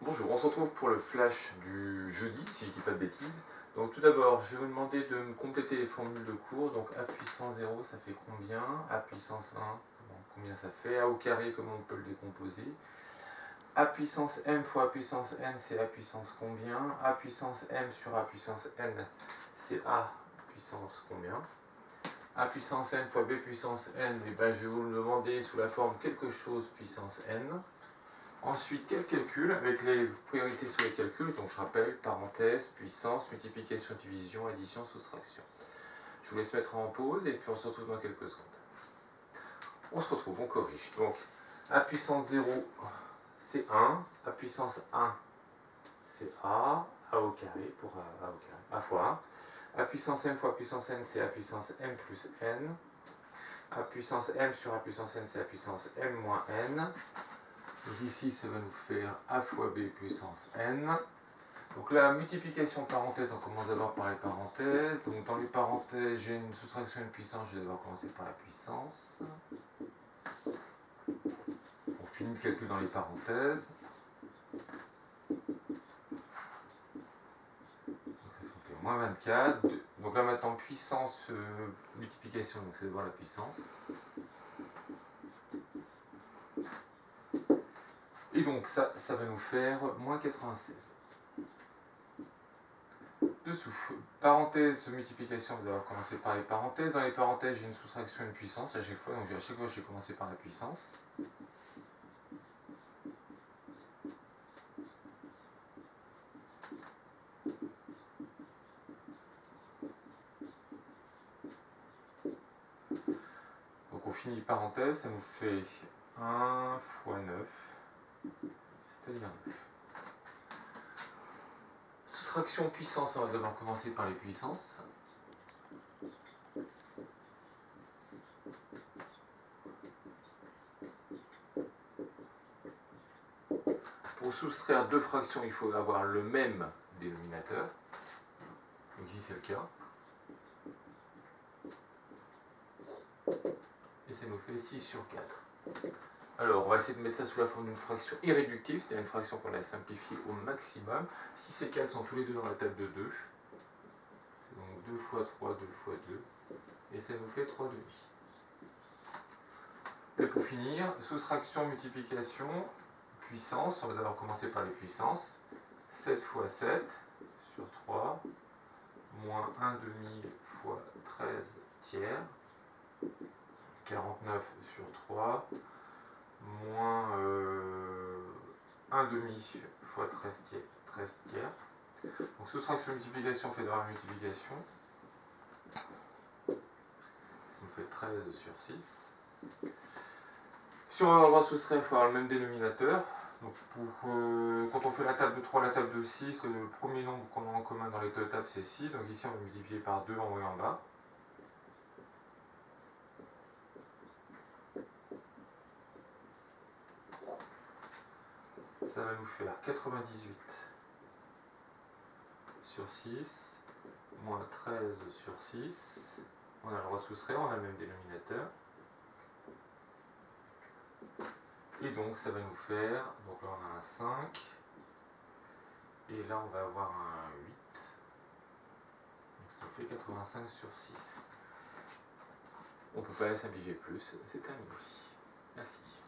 Bonjour, on se retrouve pour le flash du jeudi, si je ne dis pas de bêtises. Donc tout d'abord, je vais vous demander de me compléter les formules de cours. Donc a puissance 0, ça fait combien? A puissance 1, combien ça fait? A au carré, comment on peut le décomposer? A puissance m fois a puissance n, c'est a puissance combien? A puissance m sur a puissance n, c'est a puissance combien? A puissance n fois b puissance n, et ben, je vais vous le demander sous la forme quelque chose puissance n. Ensuite, quel calcul avec les priorités sur les calculs, donc je rappelle, parenthèse, puissance, multiplication, division, addition, soustraction. Je vous laisse mettre en pause et puis on se retrouve dans quelques secondes. On se retrouve, on corrige. Donc, a puissance 0, c'est 1, a puissance 1, c'est a au carré, pour a au carré, a fois 1. A puissance m fois a puissance n, c'est a puissance m plus n. A puissance m sur a puissance n, c'est a puissance m moins n. Donc ici, ça va nous faire a fois b puissance n. Donc la multiplication parenthèse, on commence d'abord par les parenthèses. Donc dans les parenthèses, j'ai une soustraction et une puissance, je vais devoir commencer par la puissance. On finit le calcul dans les parenthèses. Donc, moins 24. Donc là maintenant, puissance, multiplication, donc c'est d'abord la puissance. Et donc ça va nous faire moins 96. Dessous, parenthèse, multiplication, on va devoir commencer par les parenthèses. Dans les parenthèses, j'ai une soustraction et une puissance à chaque fois, donc à chaque fois je vais commencer par la puissance. Donc on finit les parenthèses, ça nous fait 1 fois 9, c'est-à-dire 9. Soustraction puissance, on va devoir commencer par les puissances. Pour soustraire deux fractions, il faut avoir le même dénominateur. Donc ici c'est le cas. Et ça nous fait 6 sur 4. Alors, on va essayer de mettre ça sous la forme d'une fraction irréductible, c'est-à-dire une fraction qu'on a simplifiée au maximum. 6 et 4 sont tous les deux dans la table de 2. C'est donc 2 fois 3, 2 fois 2. Et ça nous fait 3 demi. Et pour finir, soustraction, multiplication, puissance. On va d'abord commencer par les puissances. 7 fois 7 sur 3, moins 1 demi fois 13 tiers. 49 sur 3, moins 1 demi fois 13 tiers. Donc soustraction multiplication fait de la multiplication. Ça nous fait 13 sur 6. Si on veut avoir soustraire, il faut avoir le même dénominateur. Donc quand on fait la table de 3, la table de 6, le premier nombre qu'on a en commun dans les deux tables c'est 6. Donc ici on va multiplier par 2 en haut et en bas. Ça va nous faire 98 sur 6, moins 13 sur 6. On a le droit de soustraire, on a le même dénominateur. Et donc ça va nous faire, donc là on a un 5, et là on va avoir un 8. Donc ça nous fait 85 sur 6. On ne peut pas la simplifier plus, c'est terminé. Merci.